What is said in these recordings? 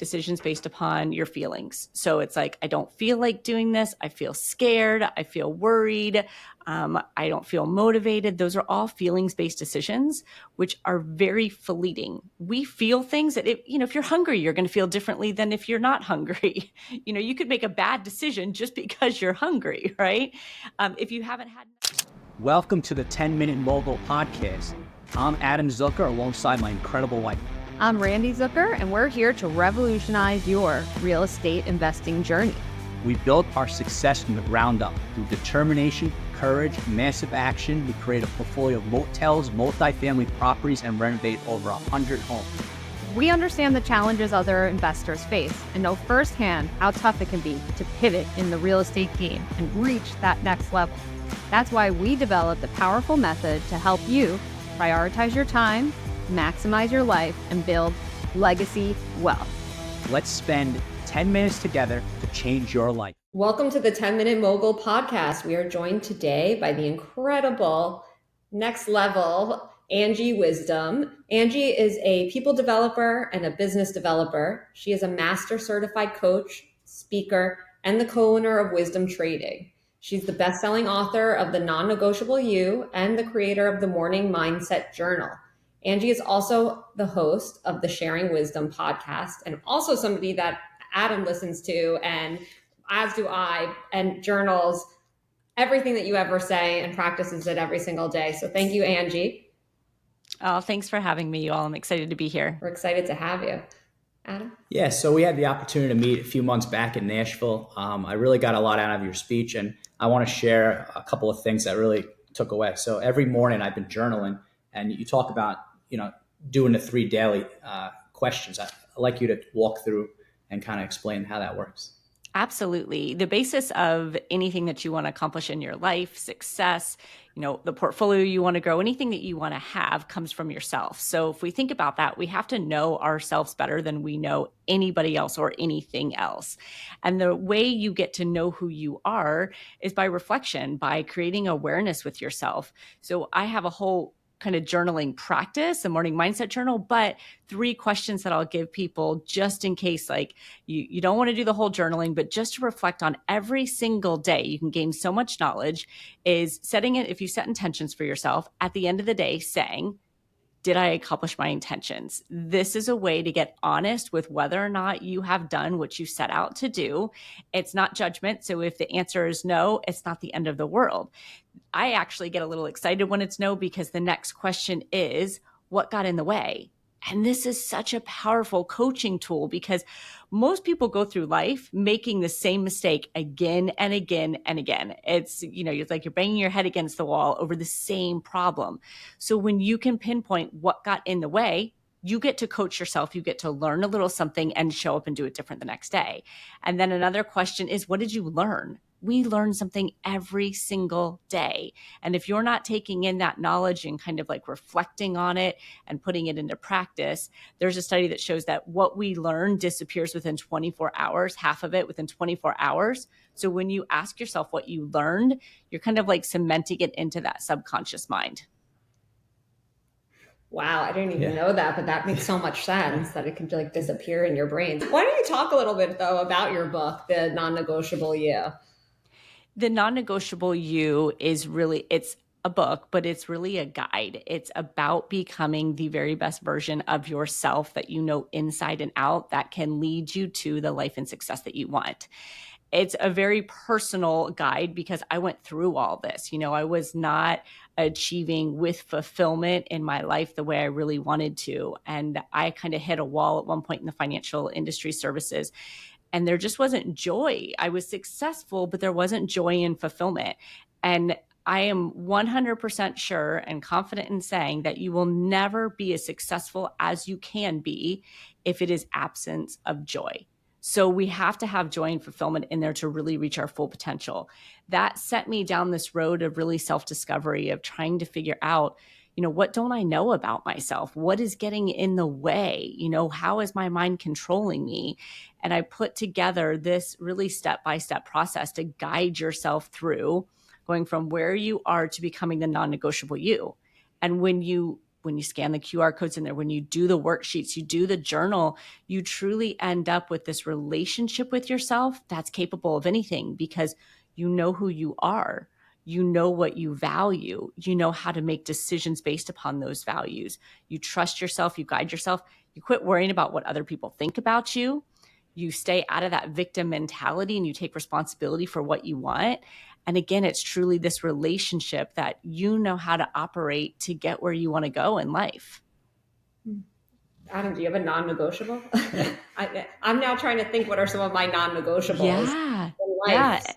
decisions based upon your feelings. So it's like, I don't feel like doing this. I feel scared. I feel worried. I don't feel motivated. Those are all feelings-based decisions, which are very fleeting. We feel things that, if you're hungry, you're going to feel differently than if you're not hungry. You could make a bad decision just because you're hungry, right? If you haven't had... Welcome to the 10-Minute Mogul Podcast. I'm Adam Zucker alongside my incredible wife. I'm Randy Zucker, and we're here to revolutionize your real estate investing journey. We built our success from the ground up through determination, courage, massive action. We created a portfolio of motels, multifamily properties, and renovated over 100 homes. We understand the challenges other investors face and know firsthand how tough it can be to pivot in the real estate game and reach that next level. That's why we developed a powerful method to help you prioritize your time, maximize your life, and build legacy wealth. Let's spend 10 minutes together to change your life. Welcome to the 10-Minute Mogul Podcast. We are joined today by the incredible, next level, Angie Wisdom. Angie is a people developer and a business developer. She is a master certified coach, speaker, and the co-owner of Wisdom Trading. She's the best-selling author of The Non-Negotiable You and the creator of the Morning Mindset Journal. Angie is also the host of the Sharing Wisdom podcast and also somebody that Adam listens to, and as do I, and journals everything that you ever say and practices it every single day. So thank you, Angie. Oh, thanks for having me, you all. I'm excited to be here. We're excited to have you. Adam? Yeah, so we had the opportunity to meet a few months back in Nashville. I really got a lot out of your speech, and I want to share a couple of things that really took away. So every morning I've been journaling, and you talk about, doing the 3 daily questions. I'd like you to walk through and kind of explain how that works. Absolutely. The basis of anything that you want to accomplish in your life, success, the portfolio you want to grow, anything that you want to have comes from yourself. So if we think about that, we have to know ourselves better than we know anybody else or anything else. And the way you get to know who you are is by reflection, by creating awareness with yourself. So I have a whole kind of journaling practice, a morning mindset journal, but 3 questions that I'll give people just in case, like you don't want to do the whole journaling, but just to reflect on every single day. You can gain so much knowledge is setting it. If you set intentions for yourself at the end of the day, saying, did I accomplish my intentions? This is a way to get honest with whether or not you have done what you set out to do. It's not judgment. So if the answer is no, it's not the end of the world. I actually get a little excited when it's no, because the next question is, what got in the way? And this is such a powerful coaching tool because most people go through life making the same mistake again and again and again. It's, it's like you're banging your head against the wall over the same problem. So when you can pinpoint what got in the way, you get to coach yourself, you get to learn a little something and show up and do it different the next day. And then another question is, what did you learn? We learn something every single day. And if you're not taking in that knowledge and kind of like reflecting on it and putting it into practice, there's a study that shows that what we learn disappears within 24 hours, half of it within 24 hours. So when you ask yourself what you learned, you're kind of like cementing it into that subconscious mind. Wow, I didn't even know that, but that makes so much sense that it can like disappear in your brain. Why don't you talk a little bit though about your book, The Non-Negotiable You? The Non-Negotiable You is really, it's a book, but it's really a guide. It's about becoming the very best version of yourself that you know inside and out that can lead you to the life and success that you want. It's a very personal guide because I went through all this. I was not achieving with fulfillment in my life the way I really wanted to. And I kind of hit a wall at one point in the financial industry services. And there just wasn't joy. I was successful, but there wasn't joy and fulfillment. And I am 100% sure and confident in saying that you will never be as successful as you can be if it is absence of joy. So we have to have joy and fulfillment in there to really reach our full potential. That set me down this road of really self-discovery, of trying to figure out, what don't I know about myself? What is getting in the way? How is my mind controlling me? And I put together this really step-by-step process to guide yourself through going from where you are to becoming the non-negotiable you. And when you when you scan the QR codes in there, when you do the worksheets, you do the journal, you truly end up with this relationship with yourself that's capable of anything, because you know who you are. You know what you value. You know how to make decisions based upon those values. You trust yourself. You guide yourself. You quit worrying about what other people think about you. You stay out of that victim mentality and you take responsibility for what you want. And again, it's truly this relationship that you know how to operate to get where you want to go in life. Adam, do you have a non-negotiable? I'm now trying to think, what are some of my non-negotiables Yeah. in life? Yeah.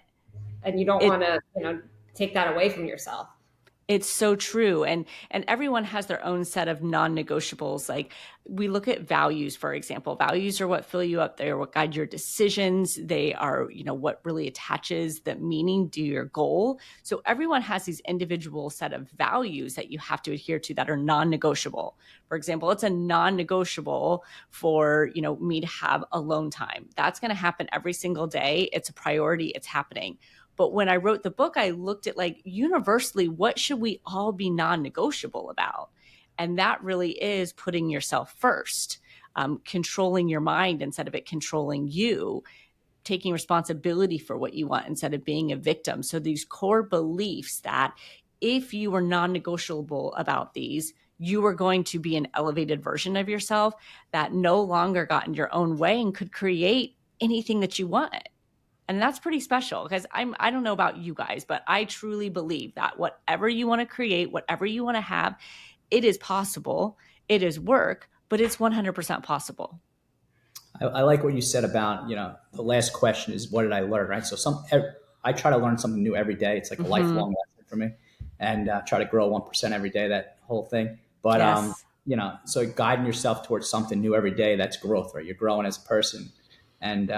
And you don't It, want to, take that away from yourself. It's so true. And everyone has their own set of non-negotiables. Like, we look at values, for example. Values are what fill you up. They're what guide your decisions. They are, what really attaches the meaning to your goal. So everyone has these individual set of values that you have to adhere to that are non-negotiable. For example, it's a non-negotiable for, me to have alone time. That's going to happen every single day. It's a priority. It's happening. But when I wrote the book, I looked at, like, universally, what should we all be non-negotiable about? And that really is putting yourself first, controlling your mind instead of it controlling you, taking responsibility for what you want instead of being a victim. So these core beliefs that if you were non-negotiable about these, you were going to be an elevated version of yourself that no longer got in your own way and could create anything that you want. And that's pretty special, because I don't know about you guys, but I truly believe that whatever you want to create, whatever you want to have, it is possible. It is work, but it's 100% possible. I like what you said about, the last question is, what did I learn, right? So I try to learn something new every day. It's like a lifelong lesson for me, and try to grow 1% every day, that whole thing. But, Yes. So guiding yourself towards something new every day, that's growth, right? You're growing as a person. And,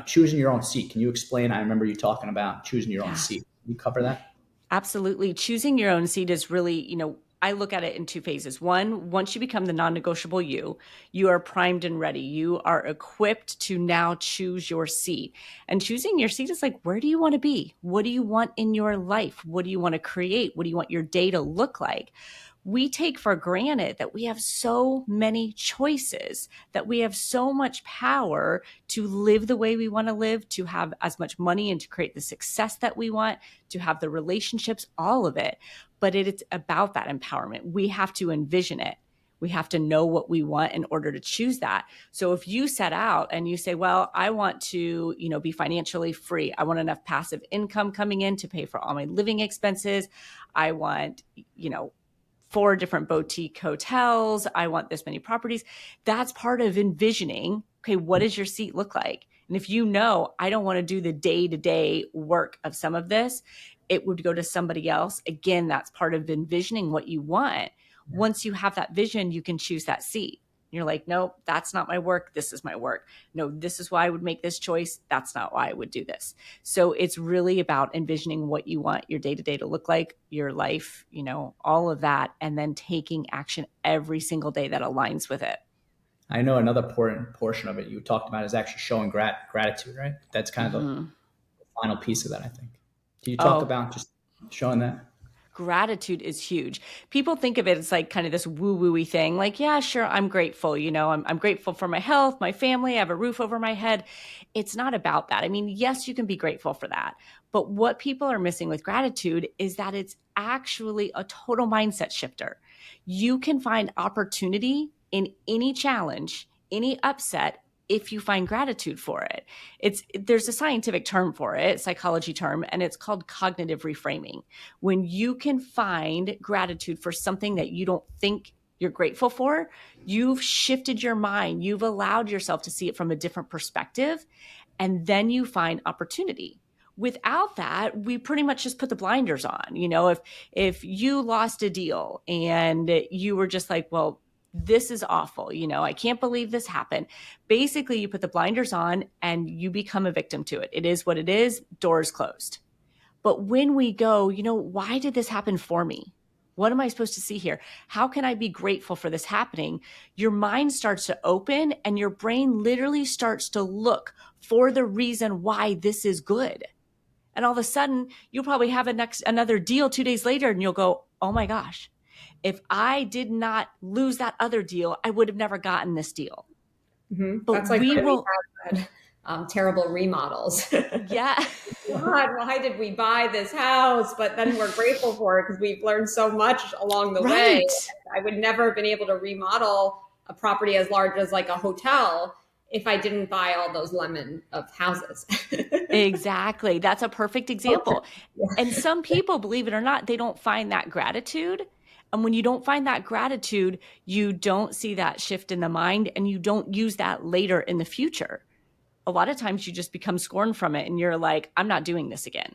choosing your own seat. Can you explain? I remember you talking about choosing your own seat. Can you cover that? Absolutely. Choosing your own seat is really, I look at it in two phases. One, once you become the non-negotiable you are primed and ready. You are equipped to now choose your seat. And choosing your seat is like, where do you want to be? What do you want in your life? What do you want to create? What do you want your day to look like? We take for granted that we have so many choices, that we have so much power to live the way we want to live, to have as much money and to create the success that we want, to have the relationships, all of it. But it's about that empowerment. We have to envision it. We have to know what we want in order to choose that. So if you set out and you say, well, I want to, be financially free. I want enough passive income coming in to pay for all my living expenses. I want, 4 different boutique hotels. I want this many properties. That's part of envisioning, okay, what does your seat look like? And if I don't want to do the day-to-day work of some of this, it would go to somebody else. Again, that's part of envisioning what you want. Once you have that vision, you can choose that seat. You're like, nope, that's not my work. This is my work. No, this is why I would make this choice. That's not why I would do this. So it's really about envisioning what you want your day-to-day to look like, your life, all of that, and then taking action every single day that aligns with it. I know another important portion of it you talked about is actually showing gratitude, right? That's kind of the final piece of that, I think. Can you talk about just showing that? Gratitude is huge. People think of it as like kind of this woo-woo-y thing. Like, yeah, sure, I'm grateful. I'm grateful for my health, my family, I have a roof over my head. It's not about that. I mean, yes, you can be grateful for that. But what people are missing with gratitude is that it's actually a total mindset shifter. You can find opportunity in any challenge, any upset, if you find gratitude for it. There's a scientific term for it, psychology term, and it's called cognitive reframing. When you can find gratitude for something that you don't think you're grateful for, you've shifted your mind. You've allowed yourself to see it from a different perspective, and then you find opportunity. Without that, we pretty much just put the blinders on. If you lost a deal and you were just like, well, this is awful. I can't believe this happened. Basically, you put the blinders on and you become a victim to it. It is what it is. Doors closed. But when we go, why did this happen for me? What am I supposed to see here? How can I be grateful for this happening? Your mind starts to open and your brain literally starts to look for the reason why this is good. And all of a sudden, you'll probably have another deal 2 days later and you'll go, oh my gosh. If I did not lose that other deal, I would have never gotten this deal. But That's like we when we will, have terrible remodels. yeah. God, why did we buy this house? But then we're grateful for it because we've learned so much along the way. Right. I would never have been able to remodel a property as large as like a hotel if I didn't buy all those lemon of houses. Exactly. That's a perfect Okay. example. And some people, believe it or not, they don't find that gratitude. And when you don't find that gratitude, you don't see that shift in the mind and you don't use that later in the future. A lot of times you just become scorned from it and you're like, I'm not doing this again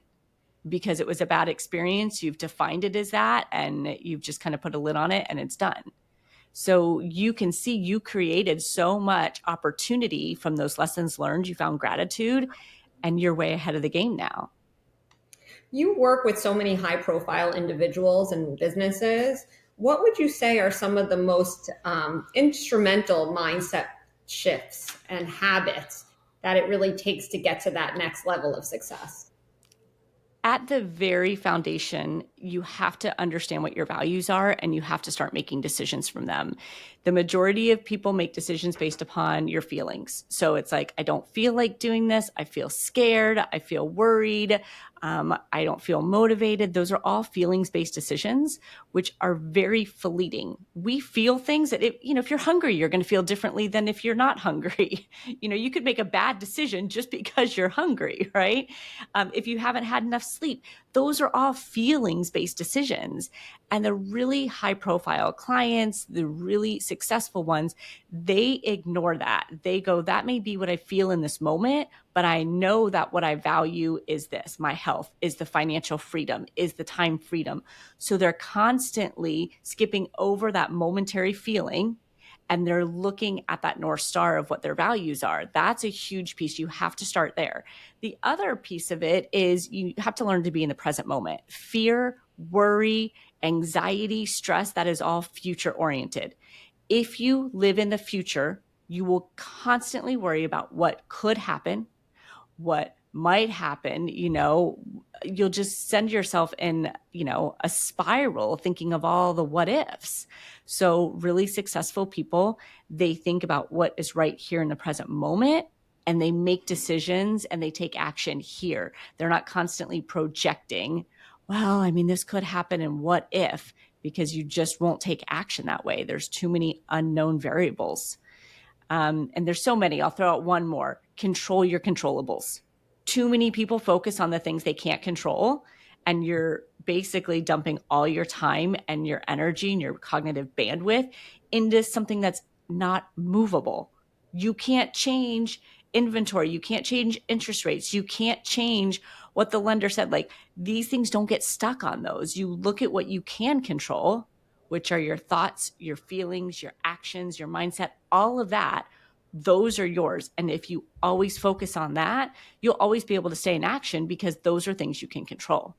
because it was a bad experience. You've defined it as that and you've just kind of put a lid on it and it's done. So you can see you created so much opportunity from those lessons learned. You found gratitude and you're way ahead of the game now. You work with so many high profile individuals and businesses. What would you say are some of the most instrumental mindset shifts and habits that it really takes to get to that next level of success? At the very foundation, you have to understand what your values are and you have to start making decisions from them. The majority of people make decisions based upon your feelings. So it's like, I don't feel like doing this. I feel scared. I feel worried. I don't feel motivated. Those are all feelings-based decisions, which are very fleeting. We feel things that, if you're hungry, you're going to feel differently than if you're not hungry. You could make a bad decision just because you're hungry, right? If you haven't had enough sleep, those are all feelings-based decisions. And the really high-profile clients, the really successful ones, they ignore that. They go, that may be what I feel in this moment, but I know that what I value is this, my health, is the financial freedom, is the time freedom. So they're constantly skipping over that momentary feeling and they're looking at that North Star of what their values are. That's a huge piece. You have to start there. The other piece of it is you have to learn to be in the present moment. Fear, worry, anxiety, stress, that is all future oriented. If you live in the future, you will constantly worry about what could happen, what might happen. You'll just send yourself in, a spiral thinking of all the what ifs. So really successful people, they think about what is right here in the present moment and they make decisions and they take action here. They're not constantly projecting, well, this could happen and what if, because you just won't take action that way. There's too many unknown variables. And there's so many. I'll throw out one more. Control your controllables. Too many people focus on the things they can't control, and you're basically dumping all your time and your energy and your cognitive bandwidth into something that's not movable. You can't change inventory. You can't change interest rates. You can't change what the lender said. Like, these things don't get stuck on those. You look at what you can control, which are your thoughts, your feelings, your actions, your mindset, all of that. Those are yours. And if you always focus on that, you'll always be able to stay in action because those are things you can control.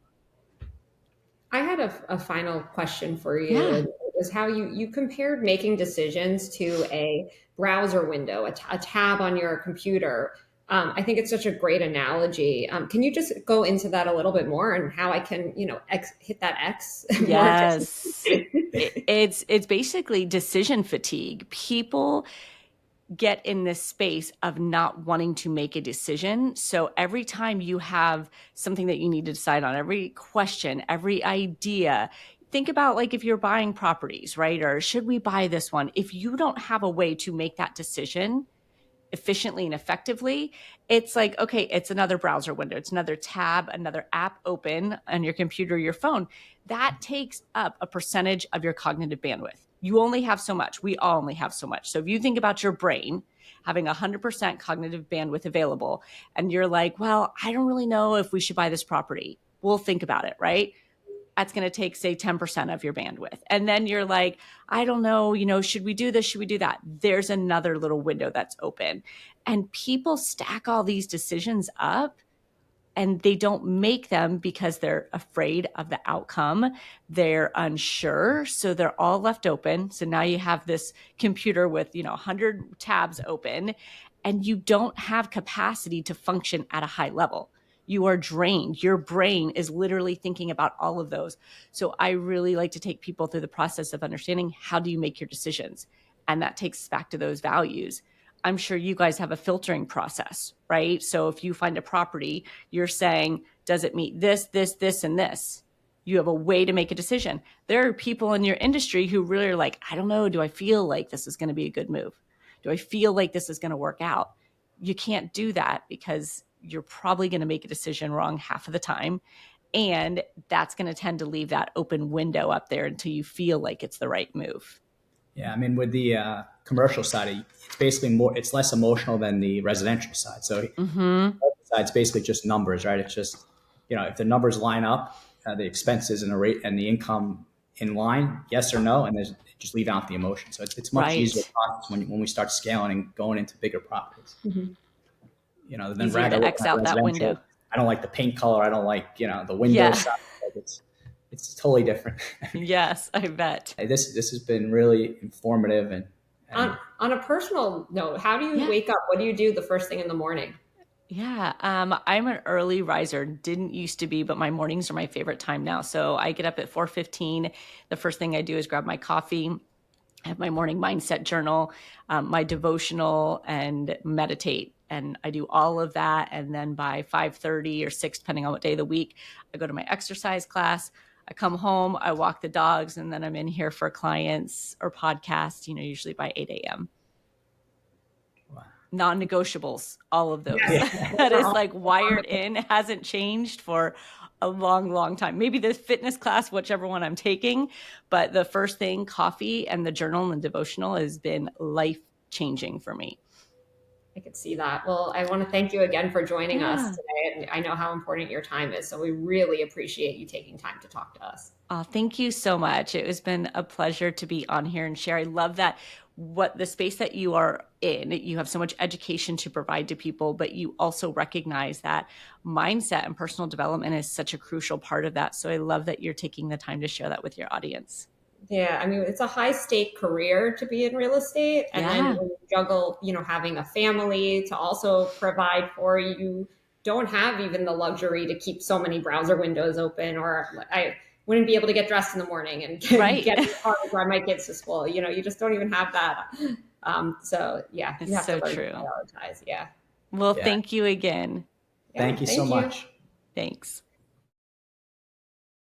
I had a final question for you. Yeah. And it was how you compared making decisions to a browser window, a tab on your computer. I think it's such a great analogy. Can you just go into that a little bit more and how I can, hit that X more Yes. efficiently? It's basically decision fatigue. People get in this space of not wanting to make a decision. So every time you have something that you need to decide on, every question, every idea, think about like if you're buying properties, right? Or should we buy this one? If you don't have a way to make that decision efficiently and effectively, it's like, okay, it's another browser window, it's another tab, another app open on your computer or your phone. That takes up a percentage of your cognitive bandwidth. You only have so much. We all only have so much. So if you think about your brain having 100% cognitive bandwidth available and you're like, well, I don't really know if we should buy this property. We'll think about it, right? That's going to take, say, 10% of your bandwidth. And then you're like, I don't know, should we do this? Should we do that? There's another little window that's open. And people stack all these decisions up and they don't make them because they're afraid of the outcome. They're unsure. So they're all left open. So now you have this computer with, 100 tabs open and you don't have capacity to function at a high level. you are drained. Your brain is literally thinking about all of those. So I really like to take people through the process of understanding, how do you make your decisions? And that takes us back to those values. I'm sure you guys have a filtering process, right? So if you find a property, you're saying, does it meet this, this, and this? You have a way to make a decision. There are people in your industry who really are like, I don't know, do I feel like this is going to be a good move? Do I feel like this is going to work out? You can't do that because you're probably going to make a decision wrong half of the time. And that's going to tend to leave that open window up there until you feel like it's the right move. Yeah, I mean, with the commercial side, it's basically it's less emotional than the residential side. So it's basically just numbers, right? It's just, if the numbers line up, the expenses and the rate and the income in line, yes or no, and there's just leave out the emotion. So it's much easier process when we start scaling and going into bigger properties. Mm-hmm. Then easier to X out that window. I don't like the paint color. I don't like, the window side. Like it's totally different. Yes, I bet. This has been really informative and on a personal note, how do you wake up? What do you do the first thing in the morning? Yeah, I'm an early riser. Didn't used to be, but my mornings are my favorite time now. So I get up at 4:15. The first thing I do is grab my coffee, have my morning mindset journal, my devotional, and meditate. And I do all of that. And then by 5:30 or 6, depending on what day of the week, I go to my exercise class. I come home, I walk the dogs, and then I'm in here for clients or podcasts, usually by 8 a.m. Non-negotiables, all of those. That is like wired in, hasn't changed for a long, long time. Maybe the fitness class, whichever one I'm taking, but the first thing, coffee and the journal and devotional, has been life-changing for me. I could see that. Well, I want to thank you again for joining us today. And I know how important your time is, so we really appreciate you taking time to talk to us. Thank you so much. It has been a pleasure to be on here and share. I love that what the space that you are in, you have so much education to provide to people, but you also recognize that mindset and personal development is such a crucial part of that. So I love that you're taking the time to share that with your audience. Yeah, I mean, it's a high stake career to be in real estate. And then when you juggle, having a family to also provide for, you don't have even the luxury to keep so many browser windows open, or I wouldn't be able to get dressed in the morning and get in the car to drive my kids to school. You just don't even have that. So yeah, it's you have so to learn true. to prioritize. Yeah. Well, thank you again. Thank you so much. Thanks.